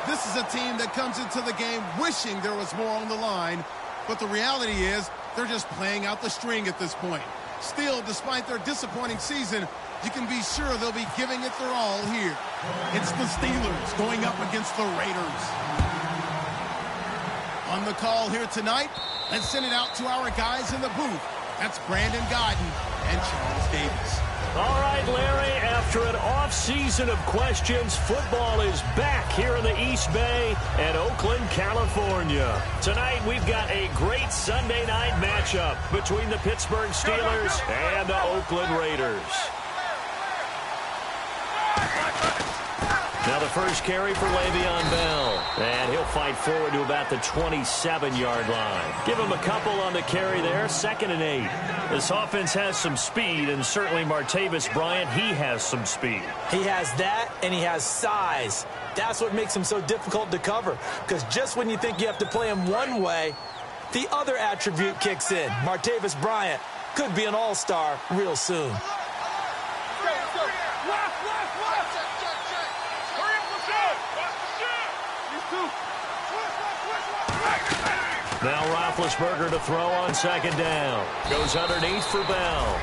This is a team that comes into the game wishing there was more on the line, but the reality is they're just playing out the string at this point. Still, despite their disappointing season, you can be sure they'll be giving it their all here. It's the Steelers going up against the Raiders. On the call here tonight, let's send it out to our guys in the booth. That's Brandon Godden and Charles Davis. All right, Larry, after an off-season of questions, football is back here in the East Bay and Oakland, California. Tonight, we've got a great Sunday night matchup between the Pittsburgh Steelers and the Oakland Raiders. Now the first carry for Le'Veon Bell. And he'll fight forward to about the 27-yard line. Give him a couple on the carry there, 2nd and 8. This offense has some speed, and certainly Martavis Bryant, he has some speed. He has that, and he has size. That's what makes him so difficult to cover. Because just when you think you have to play him one way, the other attribute kicks in. Martavis Bryant could be an all-star real soon. Now Roethlisberger to throw on 2nd down. Goes underneath for Bell.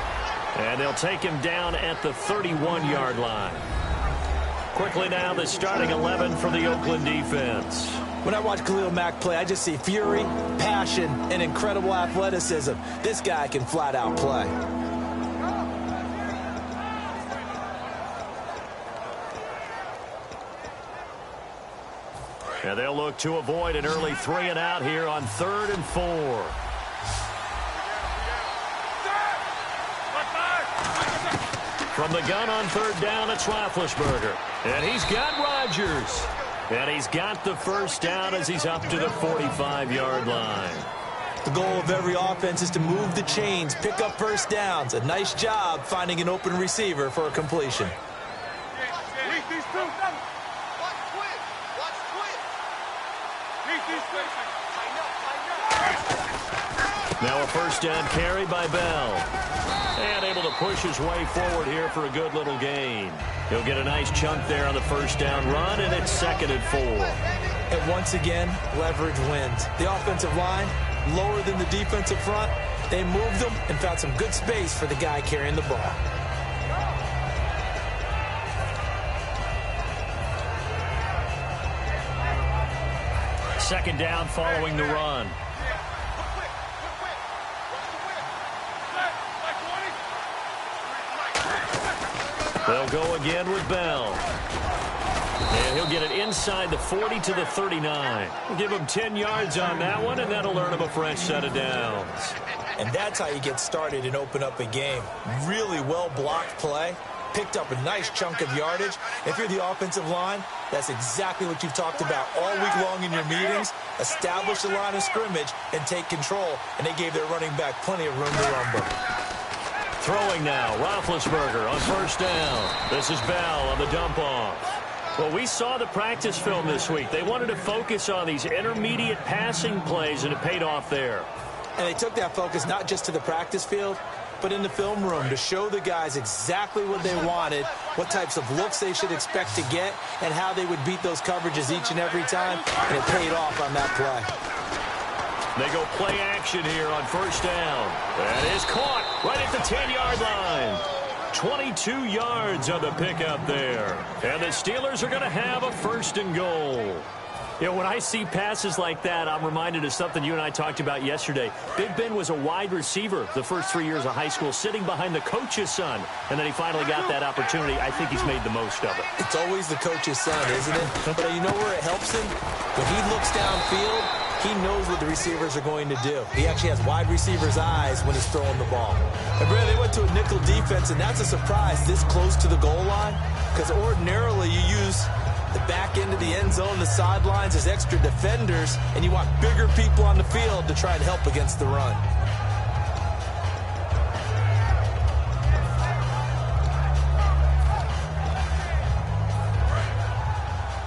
And they'll take him down at the 31-yard line. Quickly now, the starting 11 for the Oakland defense. When I watch Khalil Mack play, I just see fury, passion, and incredible athleticism. This guy can flat out play. And they'll look to avoid an early 3-and-out here on 3rd and 4. From the gun on 3rd down, it's Roethlisberger. And he's got Rodgers. And he's got the first down as he's up to the 45-yard line. The goal of every offense is to move the chains, pick up first downs. A nice job finding an open receiver for a completion. Now a first down carry by Bell. And able to push his way forward here for a good little gain. He'll get a nice chunk there on the first down run, and it's 2nd and 4. And once again, leverage wins. The offensive line, lower than the defensive front. They moved them and found some good space for the guy carrying the ball. Second down following the run. They'll go again with Bell. And he'll get it inside the 40 to the 39. We'll give him 10 yards on that one, and that'll earn him a fresh set of downs. And that's how you get started and open up a game. Really well-blocked play. Picked up a nice chunk of yardage. If you're the offensive line, that's exactly what you've talked about all week long in your meetings. Establish the line of scrimmage and take control. And they gave their running back plenty of room to rumble. Throwing now, Roethlisberger on first down. This is Bell on the dump-off. Well, we saw the practice film this week. They wanted to focus on these intermediate passing plays, and it paid off there. And they took that focus not just to the practice field, but in the film room to show the guys exactly what they wanted, what types of looks they should expect to get, and how they would beat those coverages each and every time, and it paid off on that play. They go play action here on first down. That is caught right at the 10-yard line. 22 yards on the pickup there. And the Steelers are going to have a 1st and goal. You know, when I see passes like that, I'm reminded of something you and I talked about yesterday. Big Ben was a wide receiver the first 3 years of high school, sitting behind the coach's son. And then he finally got that opportunity. I think he's made the most of it. It's always the coach's son, isn't it? But you know where it helps him? When he looks downfield, he knows what the receivers are going to do. He actually has wide receivers' eyes when he's throwing the ball. And, Brad, they went to a nickel defense, and that's a surprise this close to the goal line, because ordinarily you use the back end of the end zone, the sidelines as extra defenders, and you want bigger people on the field to try and help against the run.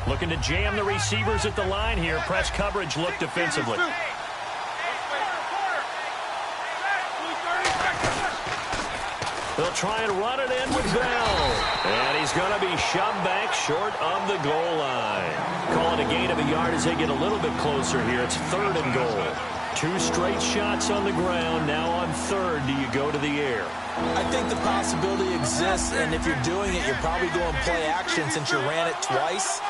Looking to jam the receivers at the line here. Press coverage look defensively. They'll try and run it in with Bell. And he's going to be shoved back short of the goal line. Call it a gain of a yard as they get a little bit closer here. It's 3rd and goal. 2 straight shots on the ground. Now on 3rd, do you go to the air? I think the possibility exists, and if you're doing it, you're probably going play action since you ran it twice.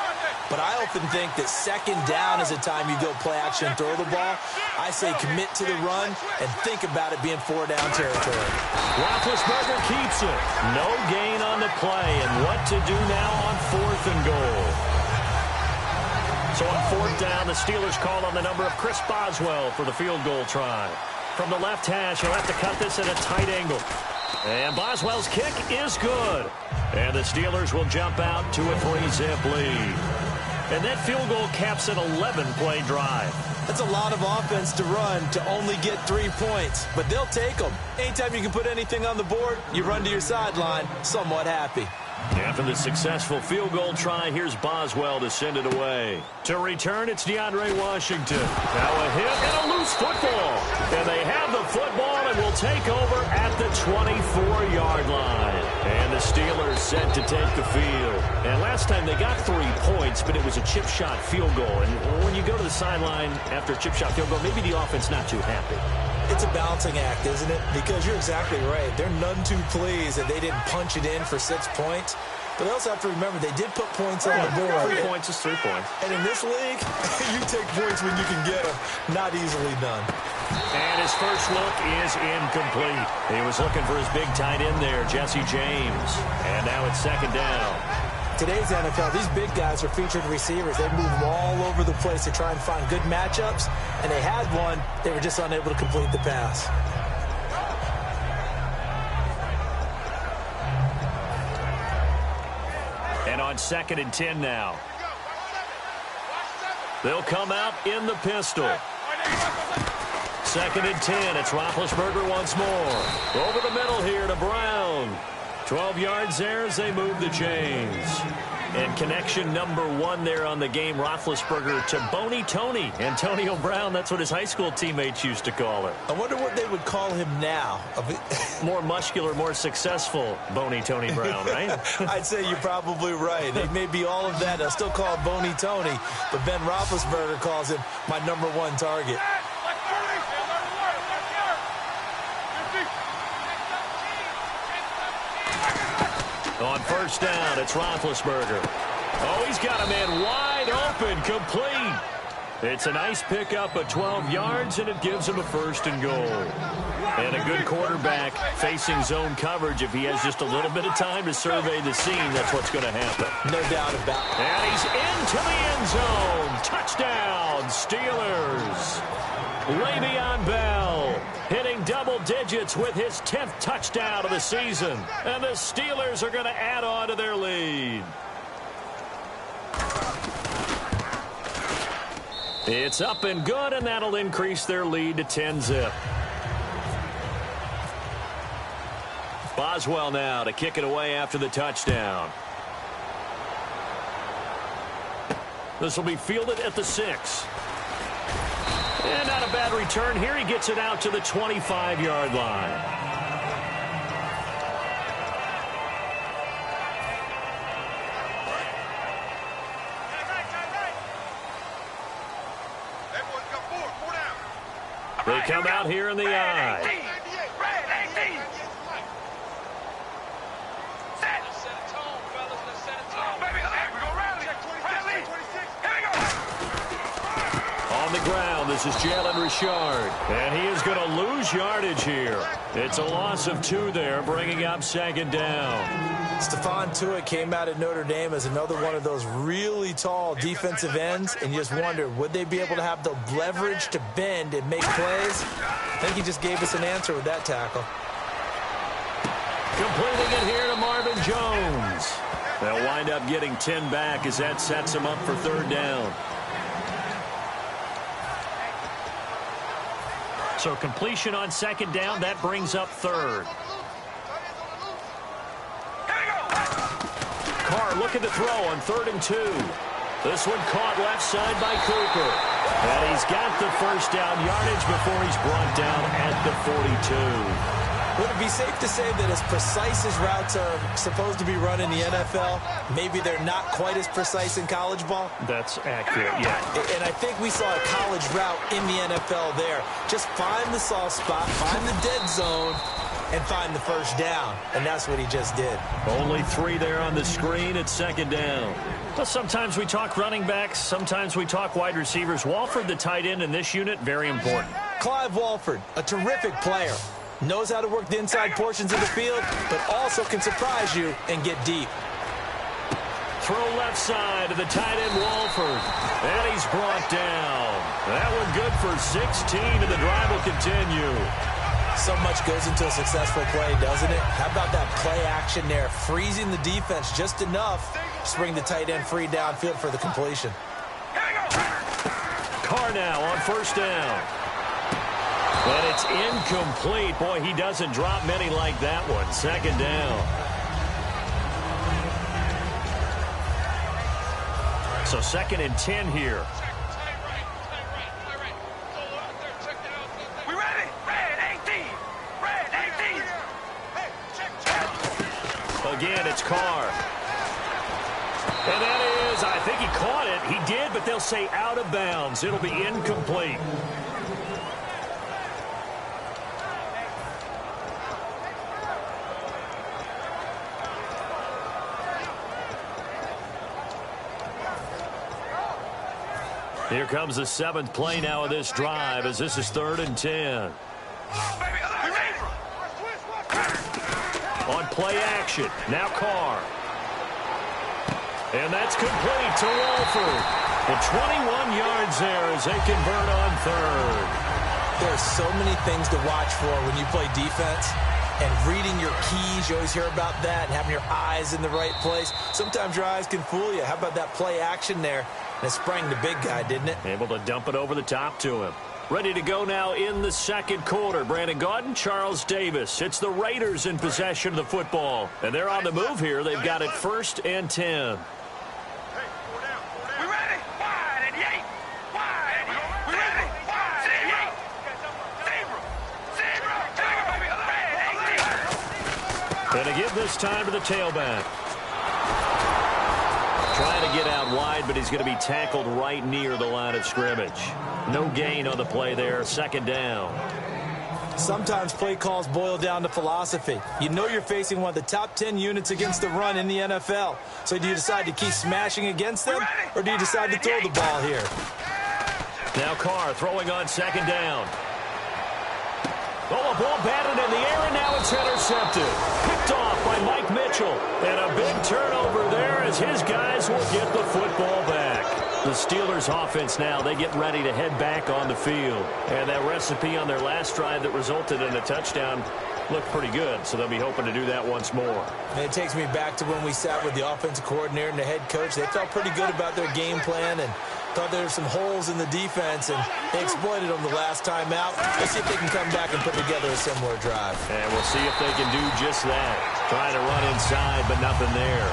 But I often think that 2nd down is a time you go play action and throw the ball. I say commit to the run and think about it being 4-down territory. Roethlisberger keeps it. No gain on the play, and what to do now on 4th and goal. So on 4th down, the Steelers call on the number of Chris Boswell for the field goal try. From the left hash, he'll have to cut this at a tight angle. And Boswell's kick is good. And the Steelers will jump out to a 3-zip lead. And that field goal caps an 11-play drive. That's a lot of offense to run to only get 3 points, but they'll take them. Anytime you can put anything on the board, you run to your sideline somewhat happy. After the successful field goal try, here's Boswell to send it away. To return, it's DeAndre Washington. Now a hit and a loose football. And they have the football and will take over at the 24-yard line. And the Steelers set to take the field. And last time they got 3 points, but it was a chip shot field goal. And when you go to the sideline after a chip shot field goal, maybe the offense not too happy. It's a balancing act, isn't it? Because you're exactly right. They're none too pleased that they didn't punch it in for 6 points. But they also have to remember they did put points on the board. 3 points is 3 points. And in this league, you take points when you can get them. Not easily done. And his first look is incomplete. He was looking for his big tight end there, Jesse James. And now it's 2nd down. Today's NFL, these big guys are featured receivers. They move all over the place to try and find good matchups. And they had one. They were just unable to complete the pass. And on 2nd and 10 now. They'll come out in the pistol. 2nd and 10. It's Roethlisberger once more. Over the middle here to Brown. 12 yards there as they move the chains. And connection number 1 there on the game, Roethlisberger to Boney Tony. Antonio Brown, that's what his high school teammates used to call her. I wonder what they would call him now. More muscular, more successful Boney Tony Brown, right? I'd say you're probably right. They may be all of that. They'll still call him Boney Tony, but Ben Roethlisberger calls him my number 1 target. On 1st down, it's Roethlisberger. Oh, he's got a man wide open, complete. It's a nice pickup of 12 yards, and it gives him a 1st and goal. And a good quarterback facing zone coverage. If he has just a little bit of time to survey the scene, that's what's going to happen. No doubt about it. And he's into the end zone. Touchdown, Steelers. Le'Veon Bell hitting double digits with his 10th touchdown of the season. And the Steelers are going to add on to their lead. It's up and good, and that'll increase their lead to 10-zip. Boswell now to kick it away after the touchdown. This will be fielded at the 6. And not a bad return here. He gets it out to the 25-yard line. They come out here in the I. On the ground, this is Jalen Richard. And he is going to lose yardage here. It's a loss of 2 there, bringing up 2nd down. Stephon Tuitt came out at Notre Dame as another one of those really tall defensive ends, and you just wonder, would they be able to have the leverage to bend and make plays? I think he just gave us an answer with that tackle. Completing it here to Marvin Jones. They'll wind up getting 10 back as that sets him up for 3rd down. So completion on 2nd down, that brings up 3rd. Carr looking to throw on 3rd and 2. This one caught left side by Cooper. And he's got the 1st down yardage before he's brought down at the 42. Would it be safe to say that as precise as routes are supposed to be run in the NFL, maybe they're not quite as precise in college ball? That's accurate, yeah. And I think we saw a college route in the NFL there. Just find the soft spot, find the dead zone, and find the first down. And that's what he just did. Only 3 there on the screen at second down. Well, sometimes we talk running backs, sometimes we talk wide receivers. Walford, the tight end in this unit, very important. Clive Walford, a terrific player. Knows how to work the inside portions of the field, but also can surprise you and get deep. Throw left side to the tight end, Walford. And he's brought down. That one good for 16, and the drive will continue. So much goes into a successful play, doesn't it? How about that play action there, freezing the defense just enough to bring the tight end free downfield for the completion. Carr now on first down. And it's incomplete. Boy, he doesn't drop many like that one. Second down. So 2nd and 10 here. We ready? Red 18. Red 18. Again, it's Carr. And that is, I think he caught it. He did, but they'll say out of bounds. It'll be incomplete. Here comes the 7th play now of this drive as this is 3rd and 10. On play action, now Carr. And that's complete to Walford. Well, 21 yards there as they convert on 3rd. There's so many things to watch for when you play defense. And reading your keys, you always hear about that, and having your eyes in the right place. Sometimes your eyes can fool you. How about that play action there? And it sprang the big guy, didn't it? Able to dump it over the top to him. Ready to go now in the 2nd quarter. Brandon Gaudin, Charles Davis. It's the Raiders in possession of the football. And they're on the move here. They've got it 1st and 10. And to give this time to the tailback. Trying to get out wide, but he's going to be tackled right near the line of scrimmage. No gain on the play there. 2nd down. Sometimes play calls boil down to philosophy. You know you're facing one of the top 10 units against the run in the NFL. So do you decide to keep smashing against them, or do you decide to throw the ball here? Now Carr throwing on 2nd down. Oh, a ball batted in the air, and now it's intercepted. Picked off by Mike Mitchell. And a big turnover there as his guys will get the football back. The Steelers offense now, they get ready to head back on the field. And that recipe on their last drive that resulted in a touchdown looked pretty good, so they'll be hoping to do that once more. And it takes me back to when we sat with the offensive coordinator and the head coach. They felt pretty good about their game plan and thought there were some holes in the defense, and they exploited them the last time out. Let's see if they can come back and put together a similar drive. And we'll see if they can do just that. Trying to run inside, but nothing there.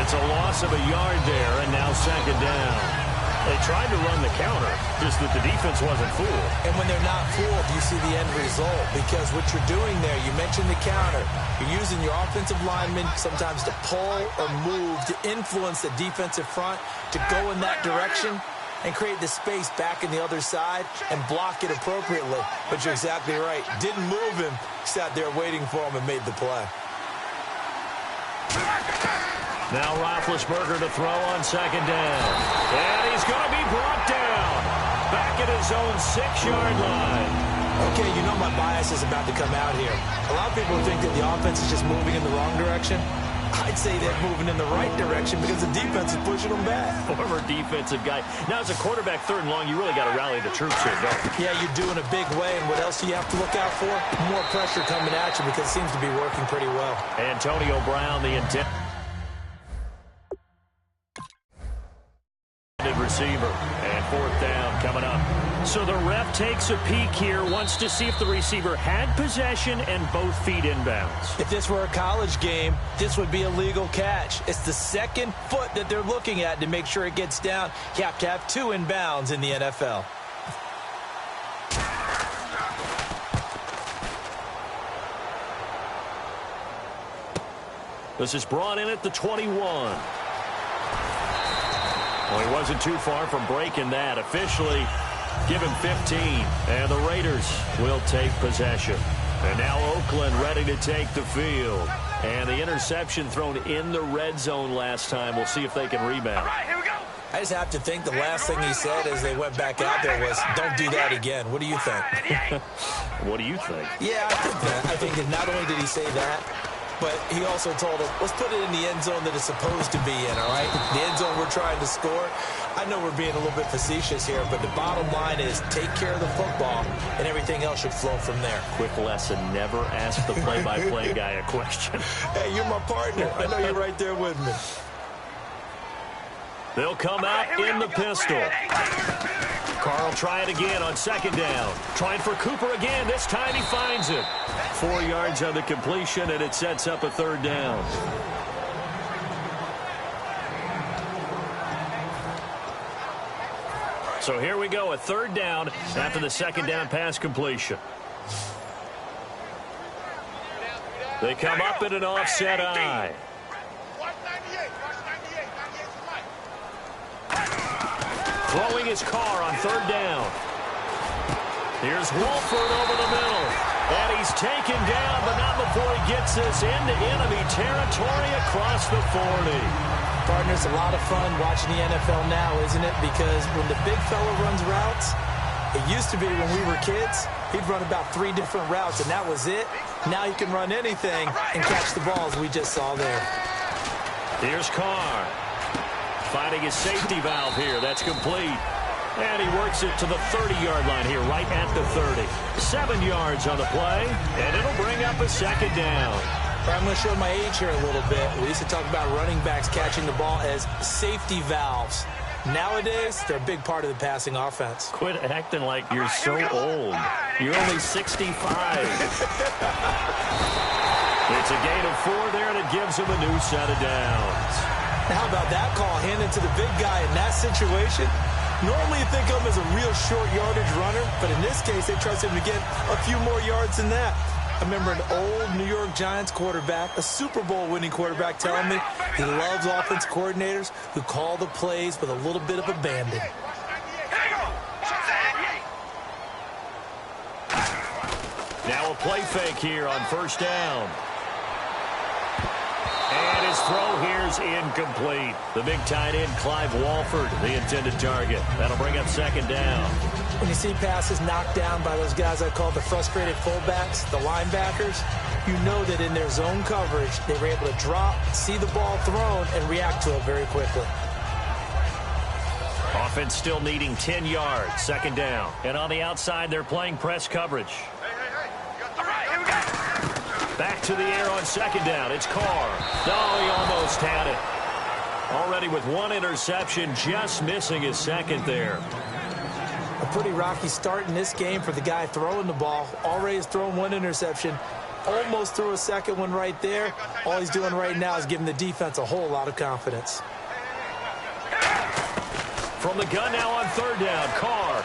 It's a loss of a yard there, and now 2nd down. They tried to run the counter, just that the defense wasn't fooled. And when they're not fooled, you see the end result, because what you're doing there, you mentioned the counter. You're using your offensive linemen sometimes to pull or move to influence the defensive front to go in that direction and create the space back in the other side and block it appropriately. But you're exactly right. Didn't move him, sat there waiting for him and made the play. Now Roethlisberger to throw on 2nd down. And he's going to be brought down. Back at his own 6-yard line. Okay, you know my bias is about to come out here. A lot of people think that the offense is just moving in the wrong direction. I'd say they're moving in the right direction because the defense is pushing them back. Former defensive guy. Now, as a quarterback, 3rd and long, you really got to rally the troops here, don't you? Yeah, you're doing a big way, and what else do you have to look out for? More pressure coming at you because it seems to be working pretty well. Antonio Brown, the intended receiver. And 4th down coming up. So the ref takes a peek here, wants to see if the receiver had possession and both feet inbounds. If this were a college game, this would be a legal catch. It's the 2nd foot that they're looking at to make sure it gets down. You have to have 2 inbounds in the NFL. This is brought in at the 21. Well, he wasn't too far from breaking that. Officially, give him 15, and the Raiders will take possession. And now Oakland ready to take the field. And the interception thrown in the red zone last time. We'll see if they can rebound. All right, here we go. I just have to think the last thing he said as they went back out there was, don't do that again. What do you think? What do you think? Yeah, I think that. I think that not only did he say that, but he also told him, let's put it in the end zone that it's supposed to be in, all right? The end zone we're trying to score. I know we're being a little bit facetious here, but the bottom line is take care of the football, and everything else should flow from there. Quick lesson, never ask the play-by-play guy a question. Hey, you're my partner. I know you're right there with me. They'll come out in the pistol. Carl try it again on second down. Trying for Cooper again. This time he finds it. 4 yards on the completion, and it sets up a third down. So here we go, a third down after the second down pass completion. They come up in an offset eye. Throwing his car on third down. Here's Wolford over the middle. And he's taken down, but not before he gets this into enemy territory across the 40. Partner, it's a lot of fun watching the NFL now, isn't it? Because when the big fella runs routes, it used to be when we were kids, he'd run about 3 different routes, and that was it. Now he can run anything and catch the balls we just saw there. Here's Carr. Finding his safety valve here. That's complete. And he works it to the 30-yard line here, right at the 30. 7 yards on the play, and it'll bring up a second down. I'm going to show my age here a little bit. We used to talk about running backs catching the ball as safety valves. Nowadays, they're a big part of the passing offense. Quit acting like you're so old. You're only 65. It's a gain of 4 there, and it gives him a new set of downs. How about that call handed to the big guy in that situation? Normally you think of him as a real short yardage runner, but in this case, they trust him to get a few more yards than that. I remember an old New York Giants quarterback, a Super Bowl winning quarterback, telling me he loves offense coordinators who call the plays with a little bit of abandon. Now a play fake here on first down. And his throw here's incomplete. The big tight end, Clive Walford, the intended target. That'll bring up second down. When you see passes knocked down by those guys I call the frustrated fullbacks, the linebackers, you know that in their zone coverage, they were able to drop, see the ball thrown, and react to it very quickly. Offense still needing 10 yards, second down. And on the outside, they're playing press coverage. Back to the air on second down. It's Carr. Oh, he almost had it. Already with 1 interception, just missing his second there. A pretty rocky start in this game for the guy throwing the ball. Already has thrown 1 interception. Almost threw a second one right there. All he's doing right now is giving the defense a whole lot of confidence. From the gun now on third down, Carr.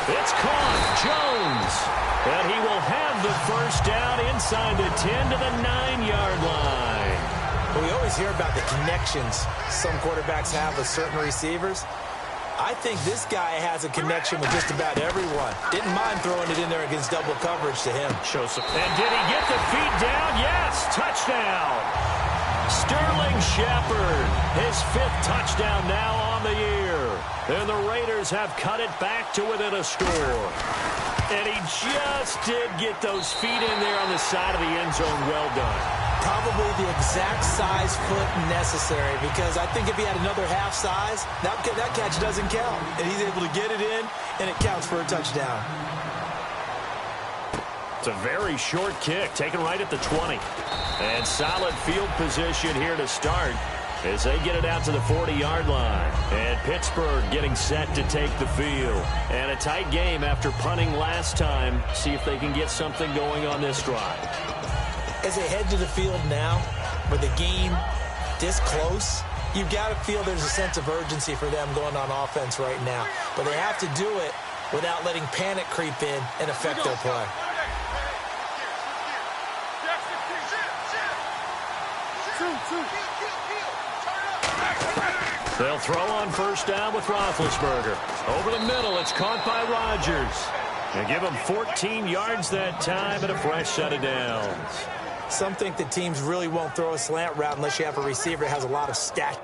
It's caught. Jones. And he will have the first down inside the 10 to the 9-yard line. Well, we always hear about the connections some quarterbacks have with certain receivers. I think this guy has a connection with just about everyone. Didn't mind throwing it in there against double coverage to him. And did he get the feet down? Yes, touchdown. Sterling Shepard, his 5th touchdown now on the year. And the Raiders have cut it back to within a score. And he just did get those feet in there on the side of the end zone. Well done. Probably the exact size foot necessary, because I think if he had another half size, that catch doesn't count. And he's able to get it in, and it counts for a touchdown. It's a very short kick, taken right at the 20. And solid field position here to start as they get it out to the 40-yard line. And Pittsburgh getting set to take the field. And a tight game after punting last time. See if they can get something going on this drive. As they head to the field now, with the game this close, you've got to feel there's a sense of urgency for them going on offense right now. But they have to do it without letting panic creep in and affect their play. They'll throw on first down with Roethlisberger. Over the middle, it's caught by Rodgers. They give him 14 yards that time and a fresh set of downs. Some think that teams really won't throw a slant route unless you have a receiver that has a lot of stack